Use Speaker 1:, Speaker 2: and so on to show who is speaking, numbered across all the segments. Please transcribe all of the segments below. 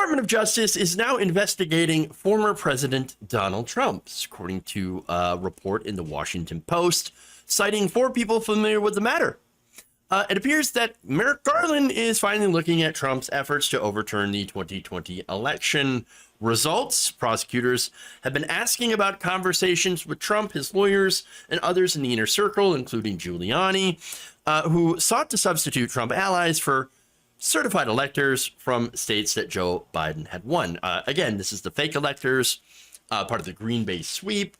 Speaker 1: Department of Justice is now investigating former President Donald Trump, according to a report in the Washington Post, citing 4 people familiar with the matter. It appears that Merrick Garland is finally looking at Trump's efforts to overturn the 2020 election results. Prosecutors have been asking about conversations with Trump, his lawyers, and others in the inner circle, including Giuliani, who sought to substitute Trump allies for certified electors from states that Joe Biden had won. Again, this is the fake electors, part of the Green Bay sweep,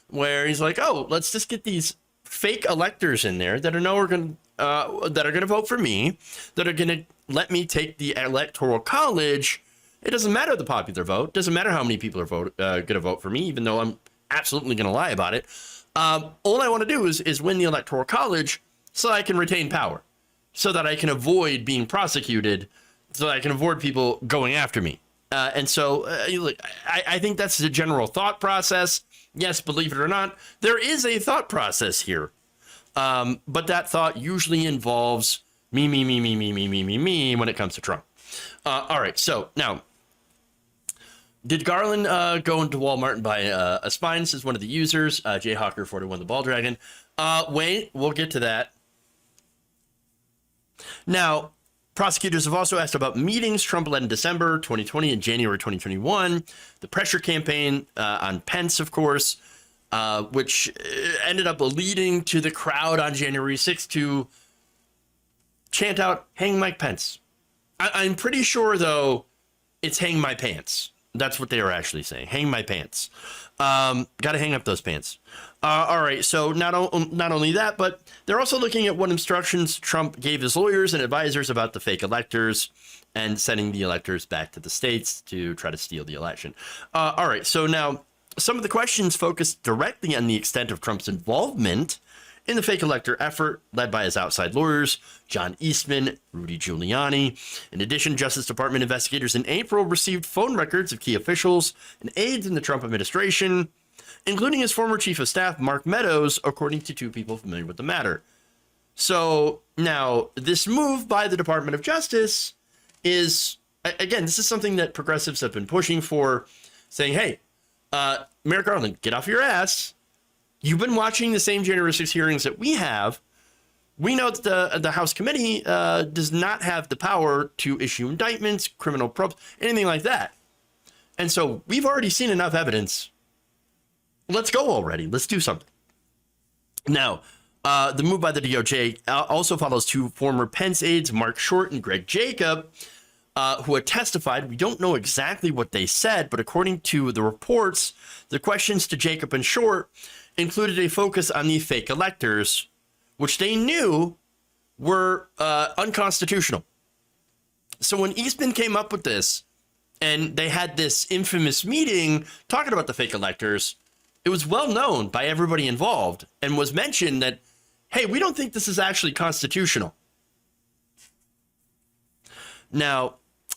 Speaker 1: where he's like, oh, let's just get these fake electors in there that are going to vote for me, that are going to let me take the electoral college. It doesn't matter the popular vote. Doesn't matter how many people are going to vote for me, even though I'm absolutely going to lie about it. All I want to do is win the electoral college so I can retain power, so that I can avoid being prosecuted, so that I can avoid people going after me. And so look, I think that's the general thought process. Yes, believe it or not, there is a thought process here. But that thought usually involves me when it comes to Trump. All right, so now, did Garland go into Walmart and buy a spine? This is one of the users, Jayhawker41 the Ball Dragon. Wait, we'll get to that. Now, prosecutors have also asked about meetings Trump led in December 2020 and January 2021, the pressure campaign on Pence, of course, which ended up leading to the crowd on January 6th to chant out, hang Mike Pence. I'm pretty sure, though, it's hang my pants. That's what they were actually saying. Hang my pants. Got to hang up those pants. All right. So not only that, but they're also looking at what instructions Trump gave his lawyers and advisors about the fake electors and sending the electors back to the states to try to steal the election. All right. So now some of the questions focus directly on the extent of Trump's involvement in the fake elector effort led by his outside lawyers, John Eastman, Rudy Giuliani. In addition, Justice Department investigators in April received phone records of key officials and aides in the Trump administration, including his former chief of staff, Mark Meadows, according to 2 people familiar with the matter. So now this move by the Department of Justice is, again, this is something that progressives have been pushing for, saying, hey, Merrick Garland, get off your ass. You've been watching the same January 6 hearings that we have. We know that the House committee does not have the power to issue indictments, criminal probes, anything like that. And so we've already seen enough evidence. Let's go already. Let's do something. Now, the move by the DOJ also follows 2 former Pence aides, Mark Short and Greg Jacob, who had testified. We don't know exactly what they said, but according to the reports, the questions to Jacob and Short included a focus on the fake electors, which they knew were unconstitutional. So when Eastman came up with this, and they had this infamous meeting talking about the fake electors, it was well known by everybody involved and was mentioned that, hey, we don't think this is actually constitutional. Now,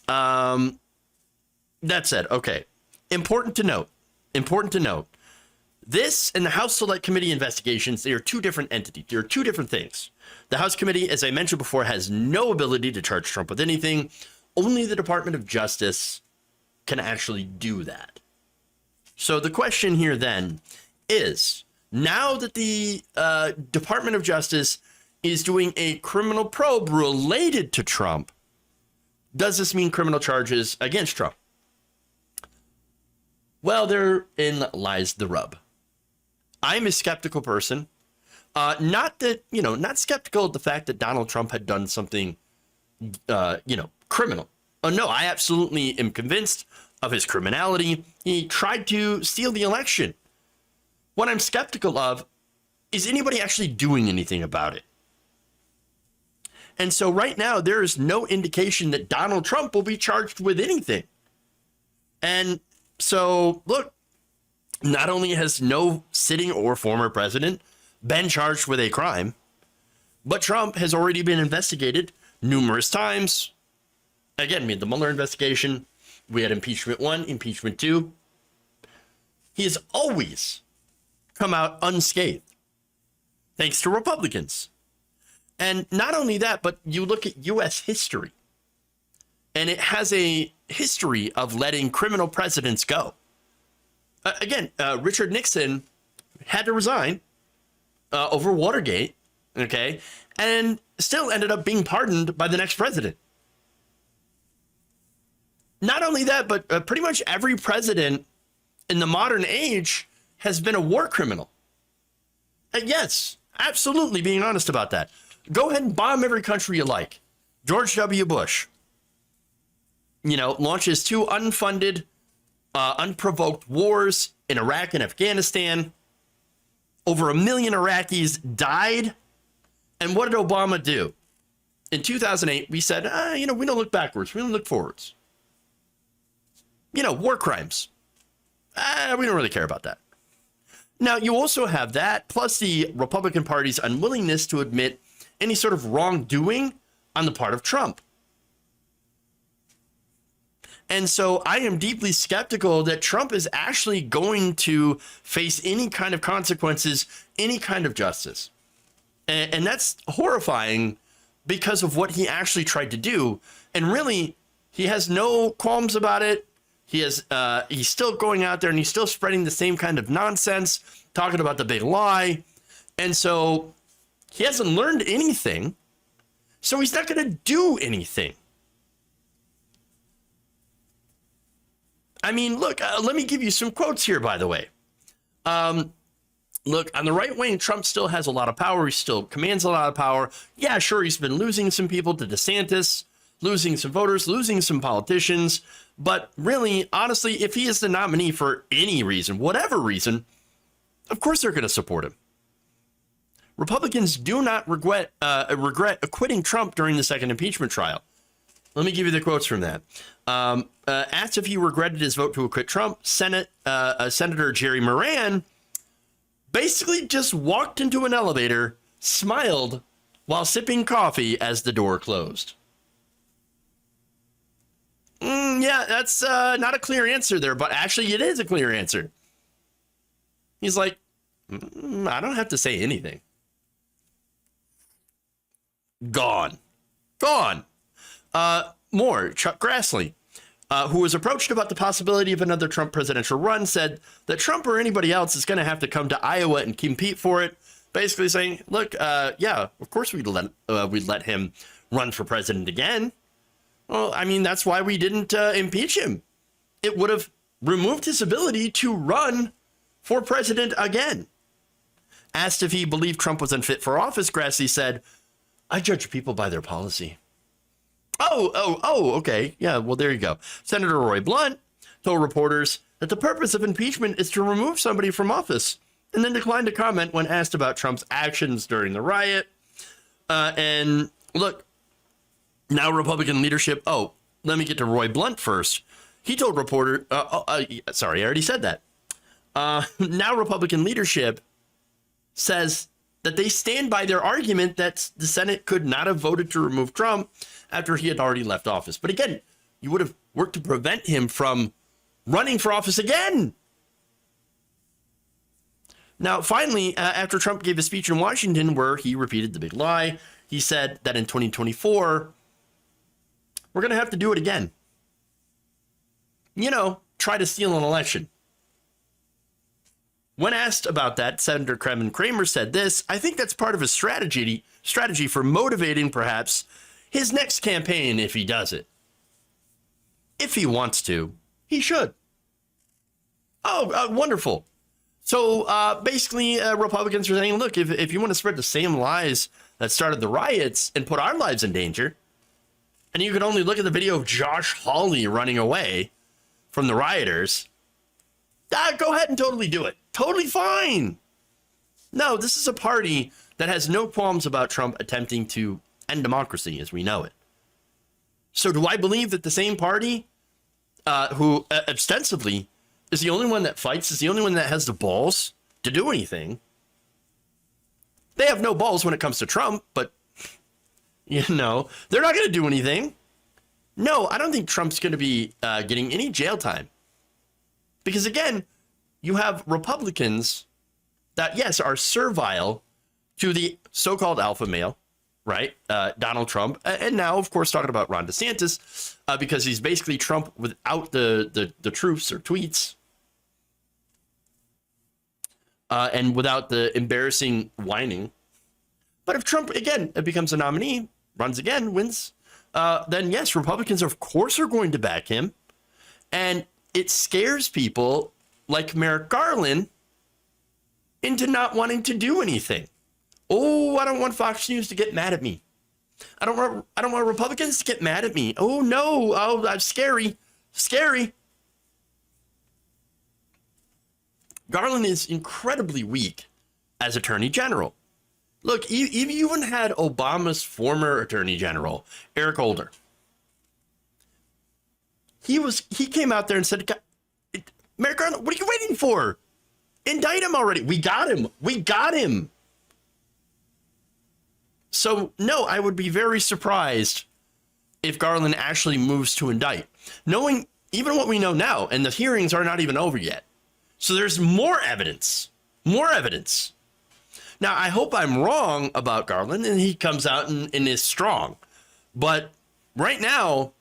Speaker 1: that said, okay, important to note, this and the House Select Committee investigations, they are 2 different entities. They are 2 different things. The House Committee, as I mentioned before, has no ability to charge Trump with anything. Only the Department of Justice can actually do that. So the question here then is, now that the Department of Justice is doing a criminal probe related to Trump, does this mean criminal charges against Trump? Well, therein lies the rub. I'm a skeptical person. Not skeptical of the fact that Donald Trump had done something, criminal. Oh, no, I absolutely am convinced of his criminality. He tried to steal the election. What I'm skeptical of is anybody actually doing anything about it. And so right now, there is no indication that Donald Trump will be charged with anything. And so, look, not only has no sitting or former president been charged with a crime, but Trump has already been investigated numerous times. Again, we had the Mueller investigation. We had impeachment 1, impeachment 2. He has always come out unscathed, thanks to Republicans. And not only that, but you look at U.S. history. and it has a history of letting criminal presidents go. Again, Richard Nixon had to resign over Watergate, okay, and still ended up being pardoned by the next president. Not only that, but pretty much every president in the modern age has been a war criminal. Yes, absolutely, being honest about that. Go ahead and bomb every country you like. George W. Bush, launches 2 unfunded, unprovoked wars in Iraq and Afghanistan. Over 1 million Iraqis died. And what did Obama do? In 2008, we said, we don't look backwards. We don't look forwards. War crimes. We don't really care about that. Now, you also have that, plus the Republican Party's unwillingness to admit any sort of wrongdoing on the part of Trump. And so I am deeply skeptical that Trump is actually going to face any kind of consequences, any kind of justice. And that's horrifying because of what he actually tried to do. And really, he has no qualms about it. He's still going out there and he's still spreading the same kind of nonsense, talking about the big lie. And so he hasn't learned anything. So he's not going to do anything. I mean, look, let me give you some quotes here, by the way. Look, on the right wing, Trump still has a lot of power. He still commands a lot of power. Yeah, sure, he's been losing some people to DeSantis, losing some voters, losing some politicians. But really, honestly, if he is the nominee for any reason, whatever reason, of course they're going to support him. Republicans do not regret acquitting Trump during the second impeachment trial. Let me give you the quotes from that. Asked if he regretted his vote to acquit Trump, Senator Jerry Moran basically just walked into an elevator, smiled while sipping coffee as the door closed. Yeah, that's not a clear answer there, but actually it is a clear answer. He's like, I don't have to say anything. Gone. More, Chuck Grassley, who was approached about the possibility of another Trump presidential run, said that Trump or anybody else is going to have to come to Iowa and compete for it. Basically saying, look, yeah, of course we'd let him run for president again. Well, I mean, that's why we didn't impeach him. It would have removed his ability to run for president again. Asked if he believed Trump was unfit for office, Grassley said, I judge people by their policy. Oh, okay. Yeah, well, there you go. Senator Roy Blunt told reporters that the purpose of impeachment is to remove somebody from office, and then declined to comment when asked about Trump's actions during the riot. And look, now Republican leadership. Oh, let me get to Roy Blunt first. He told reporter, sorry, I already said that. Now Republican leadership says that they stand by their argument that the Senate could not have voted to remove Trump after he had already left office. But again, you would have worked to prevent him from running for office again. Now, finally, after Trump gave a speech in Washington where he repeated the big lie, he said that in 2024, we're going to have to do it again. Try to steal an election. When asked about that, Senator Kevin Cramer said this: I think that's part of his strategy for motivating perhaps his next campaign if he does it. If he wants to, he should. Wonderful. So basically, Republicans are saying, look, if you want to spread the same lies that started the riots and put our lives in danger, and you could only look at the video of Josh Hawley running away from the rioters, go ahead and totally do it. Totally fine. No, this is a party that has no qualms about Trump attempting to end democracy as we know it. So do I believe that the same party who ostensibly is the only one that fights, is the only one that has the balls to do anything? They have no balls when it comes to Trump, but, they're not going to do anything. No, I don't think Trump's going to be getting any jail time. Because, again, you have Republicans that, yes, are servile to the so-called alpha male, right? Donald Trump, and now, of course, talking about Ron DeSantis, because he's basically Trump without the truths or tweets, and without the embarrassing whining. But if Trump, again, becomes a nominee, runs again, wins, then yes, Republicans, of course, are going to back him. And it scares people like Merrick Garland into not wanting to do anything. Oh, I don't want Fox News to get mad at me. I don't want Republicans to get mad at me. Oh, no. Oh, that's scary. Scary. Garland is incredibly weak as Attorney General. Look, you even had Obama's former Attorney General, Eric Holder. He came out there and said, Merrick Garland, what are you waiting for? Indict him already. We got him. So, no, I would be very surprised if Garland actually moves to indict, knowing even what we know now, and the hearings are not even over yet. So there's more evidence. Now, I hope I'm wrong about Garland and he comes out and is strong. But right now,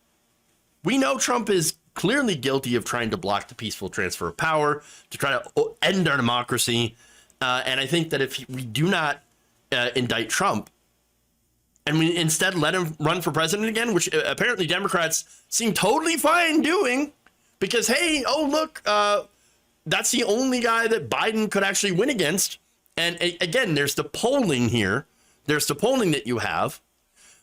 Speaker 1: we know Trump is clearly guilty of trying to block the peaceful transfer of power, to try to end our democracy. And I think that if we do not indict Trump, and we instead let him run for president again, which apparently Democrats seem totally fine doing, because, hey, oh, look, that's the only guy that Biden could actually win against. And again, there's the polling here. There's the polling that you have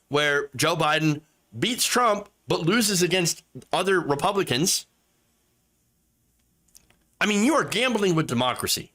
Speaker 1: where Joe Biden beats Trump, but loses against other Republicans. I mean, you are gambling with democracy.